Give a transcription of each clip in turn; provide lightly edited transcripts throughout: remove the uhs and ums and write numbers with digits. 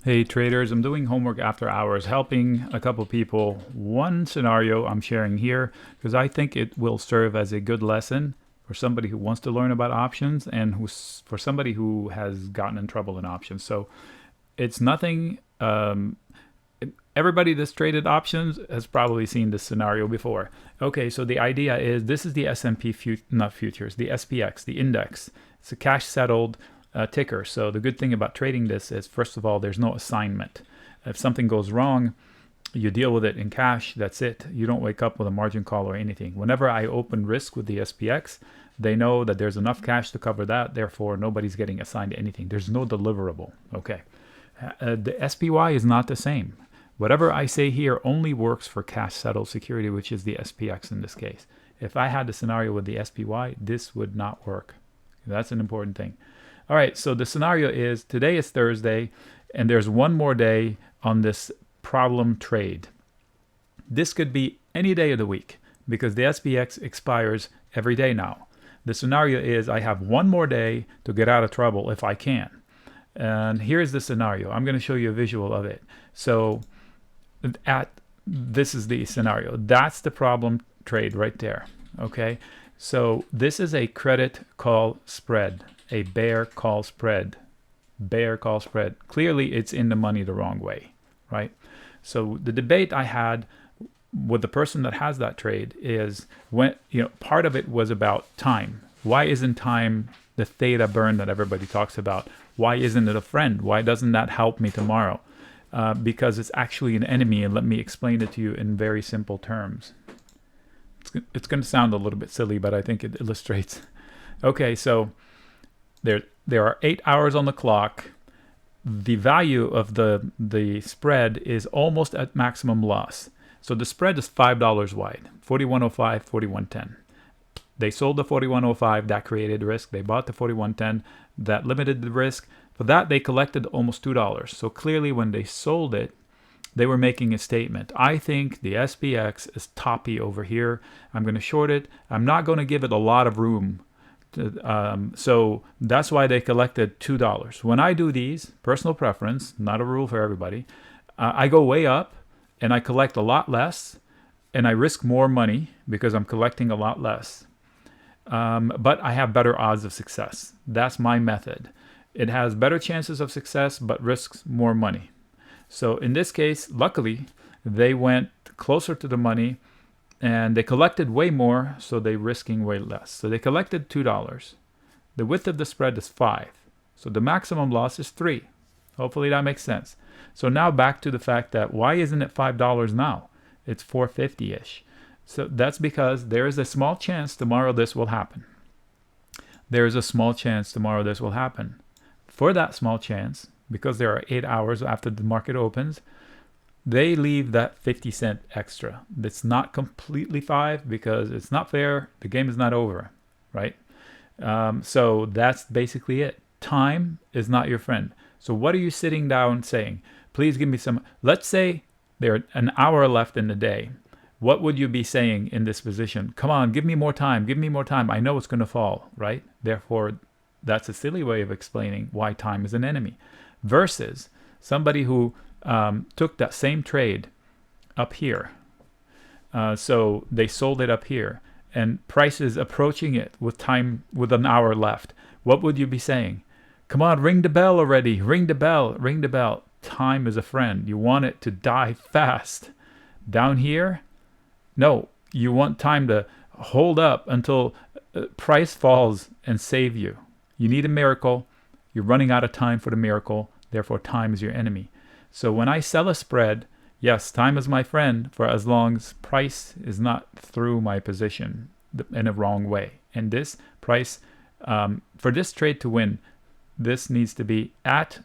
Hey traders, I'm doing homework after hours, helping a couple people. One scenario I'm sharing here because I think it will serve as a good lesson for somebody who wants to learn about options and for somebody who has gotten in trouble in options. So it's nothing. Everybody that's traded options has probably seen this scenario before. Okay, so the idea is this is the S&P not futures, the SPX, the index. It's a cash settled ticker. So the good thing about trading this is, first of all, there's no assignment. If something goes wrong, you deal with it in cash. That's it. You don't wake up with a margin call or anything. Whenever I open risk with the SPX, they know that there's enough cash to cover that. Therefore, nobody's getting assigned anything. There's no deliverable. Okay. The SPY is not the same. Whatever I say here only works for cash settled security, which is the SPX in this case. If I had the scenario with the SPY, this would not work. That's an important thing. All right, so the scenario is today is Thursday, and there's one more day on this problem trade. This could be any day of the week because the SPX expires every day now. The scenario is I have one more day to get out of trouble if I can. And here's the scenario. I'm going to show you a visual of it. So this is the scenario. That's the problem trade right there. Okay, so this is a credit call spread. A bear call spread. Bear call spread. Clearly it's in the money the wrong way, right? So the debate I had with the person that has that trade is when, part of it was about time. Why isn't time the theta burn that everybody talks about? Why isn't it a friend? Why doesn't that help me tomorrow? Because it's actually an enemy, and let me explain it to you in very simple terms. It's going to sound a little bit silly, but I think it illustrates. Okay, so there are 8 hours on the clock. The value of the spread is almost at maximum loss. So the spread is $5 wide, 41.05, 41.10. They sold the 41.05, that created risk. They bought the 41.10, that limited the risk. For that, they collected almost $2. So clearly when they sold it, they were making a statement. I think the SPX is toppy over here. I'm going to short it. I'm not going to give it a lot of room. So that's why they collected $2. When I do these, personal preference, not a rule for everybody, I go way up and I collect a lot less and I risk more money because I'm collecting a lot less. But I have better odds of success. That's my method. It has better chances of success but risks more money. So in this case, luckily, they went closer to the money and they collected way more, so they're risking way less. So they collected $2. The width of the spread is 5. So the maximum loss is 3. Hopefully that makes sense. So now back to the fact that why isn't it $5 now? It's $4.50-ish. So that's because there is a small chance tomorrow this will happen. There is a small chance tomorrow this will happen. For that small chance, because there are 8 hours after the market opens, they leave that 50 cent extra. That's not completely 5 because it's not fair. The game is not over, right? So that's basically it. Time is not your friend. So what are you sitting down saying? Please give me some. Let's say there's an hour left in the day. What would you be saying in this position? Come on, give me more time. Give me more time. I know it's going to fall, right? Therefore, that's a silly way of explaining why time is an enemy. Versus somebody who took that same trade up here. So they sold it up here and price is approaching it with time, with an hour left. What would you be saying? Come on, ring the bell already. Ring the bell. Ring the bell. Time is a friend. You want it to die fast. Down here, no, you want time to hold up until price falls and save you. You need a miracle. You're running out of time for the miracle. Therefore, time is your enemy. So when I sell a spread, yes, time is my friend for as long as price is not through my position in a wrong way. And this price, for this trade to win, this needs to be at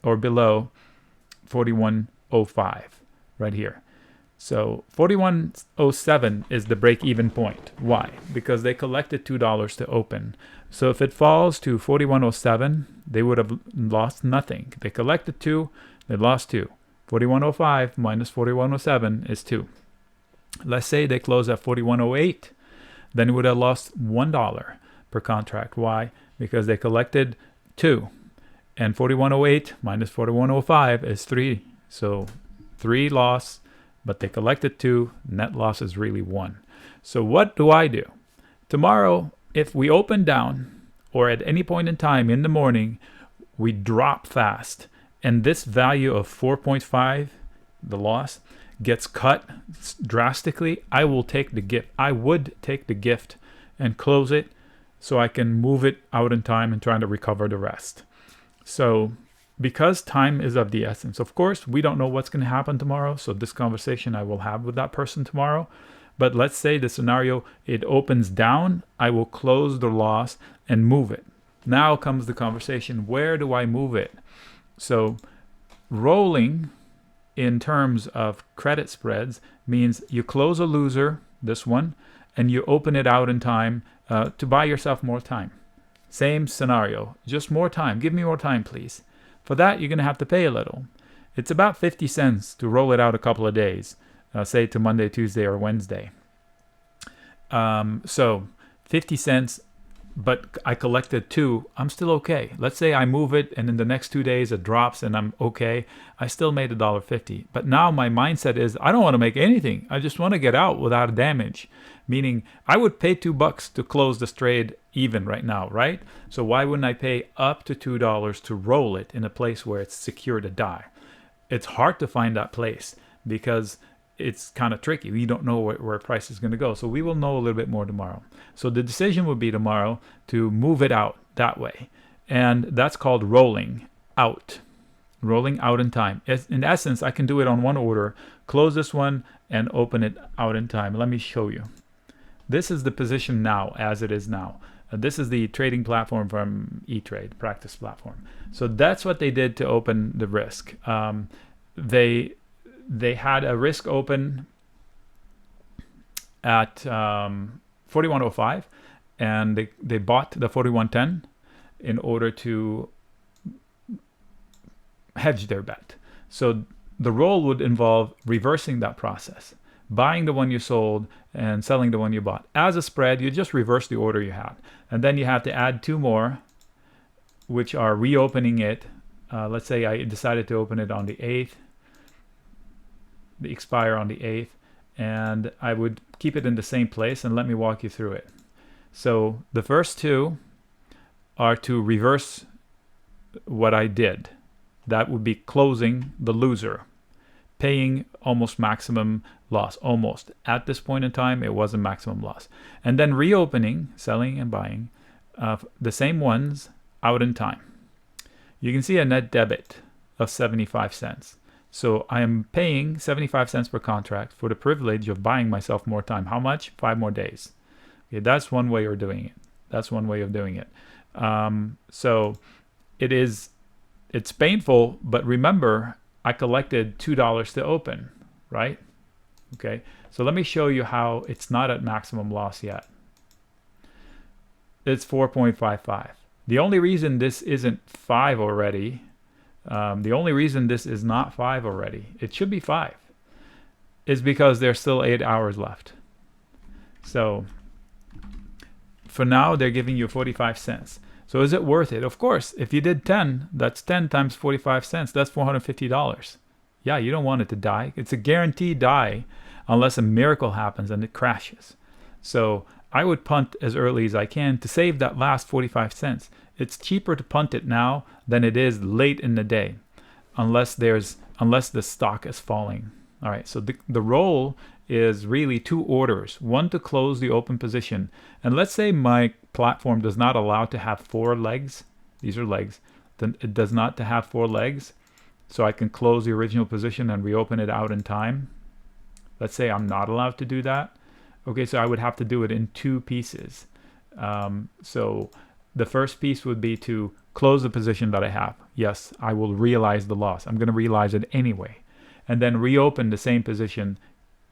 or below 41.05 right here. So 41.07 is the break-even point. Why? Because they collected $2 to open. So if it falls to 41.07, they would have lost nothing. They collected 2, they lost 2. 41.05 minus 41.07 is 2. Let's say they close at 41.08, then it would have lost $1 per contract. Why? Because they collected 2. And 4108 minus 4105 is 3. So 3 loss, but they collected 2. Net loss is really 1. So what do I do? Tomorrow, if we open down, or at any point in time in the morning, we drop fast, and this value of 4.5, the loss, gets cut drastically, I will take the gift. I would take the gift and close it so I can move it out in time and try to recover the rest. So because time is of the essence, of course, we don't know what's going to happen tomorrow. So this conversation I will have with that person tomorrow. But let's say the scenario, it opens down, I will close the loss and move it. Now comes the conversation, where do I move it? So rolling in terms of credit spreads means you close a loser, this one, and you open it out in time to buy yourself more time. Same scenario, just more time. Give me more time, please. For that, you're going to have to pay a little. It's about 50 cents to roll it out a couple of days, say to Monday, Tuesday, or Wednesday. So 50 cents, but I collected 2. I'm still okay. Let's say I move it, and in the next 2 days it drops, and I'm okay. I still made $1.50. But now my mindset is I don't want to make anything. I just want to get out without damage. Meaning I would pay $2 to close this trade even right now, right? So why wouldn't I pay up to $2 to roll it in a place where it's secure to die? It's hard to find that place because it's kind of tricky. We don't know where price is going to go. So we will know a little bit more tomorrow. So the decision would be tomorrow to move it out that way. And that's called rolling out. Rolling out in time. In essence, I can do it on one order, close this one, and open it out in time. Let me show you. This is the position now as it is now. This is the trading platform from E-Trade, practice platform. So that's what they did to open the risk. They had a risk open at 4105, and they bought the 4110 in order to hedge their bet. So the roll would involve reversing that process, buying the one you sold and selling the one you bought. As a spread, you just reverse the order you had. And then you have to add 2 more, which are reopening it. Let's say I decided to open it on the 8th, the expire on the 8th, and I would keep it in the same place, and let me walk you through it. So the first 2 are to reverse what I did. That would be closing the loser, paying almost maximum loss, almost. At this point in time, it was a maximum loss. And then reopening, selling and buying, the same ones out in time. You can see a net debit of 75 cents. So I am paying 75 cents per contract for the privilege of buying myself more time. How much? 5 more days. Okay, that's one way of doing it. That's one way of doing it. So it's painful, but remember, I collected $2 to open, right? Okay, so let me show you how it's not at maximum loss yet. It's 4.55. The only reason this isn't 5 already, the only reason this is not 5 already, it should be 5, is because there's still 8 hours left. So for now, they're giving you 45 cents. So is it worth it? Of course, if you did 10, that's 10 times 45 cents. That's $450. Yeah, you don't want it to die. It's a guaranteed die unless a miracle happens and it crashes. So I would punt as early as I can to save that last 45 cents. It's cheaper to punt it now than it is late in the day, unless the stock is falling. All right, so the roll is really 2 orders. One to close the open position. And let's say my platform does not allow to have 4 legs. These are legs. Then it does not to have 4 legs. So I can close the original position and reopen it out in time. Let's say I'm not allowed to do that. Okay, so I would have to do it in 2 pieces. So the first piece would be to close the position that I have. Yes, I will realize the loss. I'm going to realize it anyway. And then reopen the same position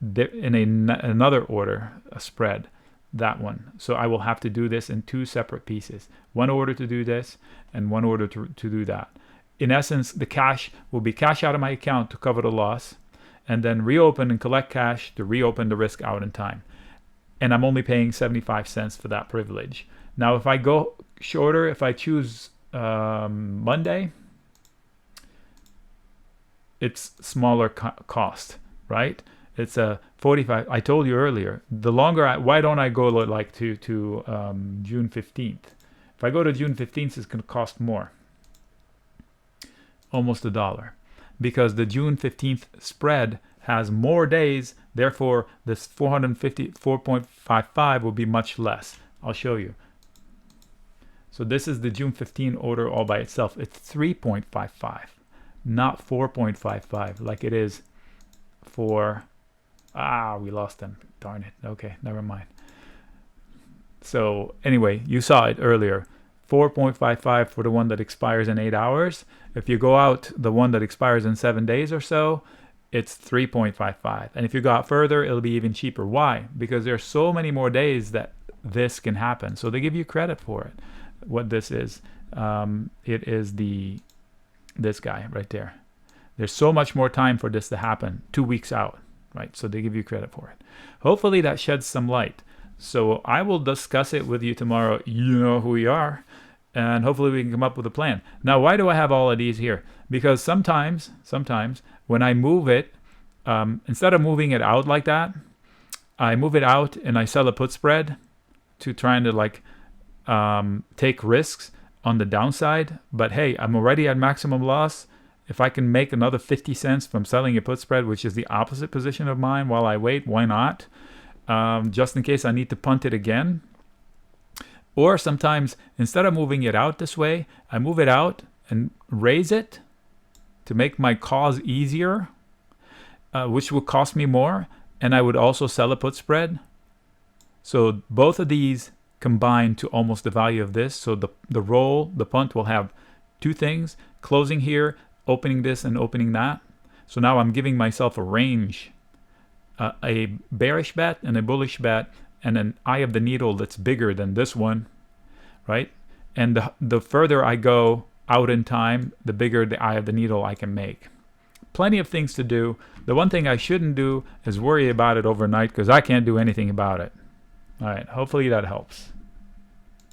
in another order, a spread, that one. So I will have to do this in 2 separate pieces. One order to do this and one order to do that. In essence, the cash will be cash out of my account to cover the loss, and then reopen and collect cash to reopen the risk out in time. And I'm only paying 75 cents for that privilege. Now, if I go shorter, if I choose Monday, it's smaller cost, right? It's a 45. I told you earlier, the longer why don't I go like to June 15th? If I go to June 15th, it's going to cost more, almost $1, because the June 15th spread has more days. Therefore, this 454.55 will be much less. I'll show you. So this is the June 15 order all by itself. It's 3.55, not 4.55 like it is for, we lost them. Darn it. Okay, never mind. So anyway, you saw it earlier. 4.55 for the one that expires in 8 hours. If you go out the one that expires in 7 days or so, it's 3.55. And if you go out further, it'll be even cheaper. Why? Because there's so many more days that this can happen. So they give you credit for it. What this is, it is this guy right there. There's so much more time for this to happen, 2 weeks out, right? So they give you credit for it. Hopefully that sheds some light. So I will discuss it with you tomorrow. You know who we are. And hopefully we can come up with a plan. Now, why do I have all of these here? Because sometimes when I move it, instead of moving it out like that, I move it out and I sell a put spread to trying to like take risks on the downside. But hey, I'm already at maximum loss. If I can make another 50 cents from selling a put spread, which is the opposite position of mine while I wait, why not? Just in case I need to punt it again. Or sometimes instead of moving it out this way, I move it out and raise it to make my cause easier, which would cost me more. And I would also sell a put spread. So both of these combine to almost the value of this. So the punt will have two things, closing here, opening this and opening that. So now I'm giving myself a range, a bearish bet and a bullish bet, and an eye of the needle that's bigger than this one, right? And the further I go out in time, the bigger the eye of the needle I can make. Plenty of things to do. The one thing I shouldn't do is worry about it overnight, because I can't do anything about it. All right, hopefully that helps.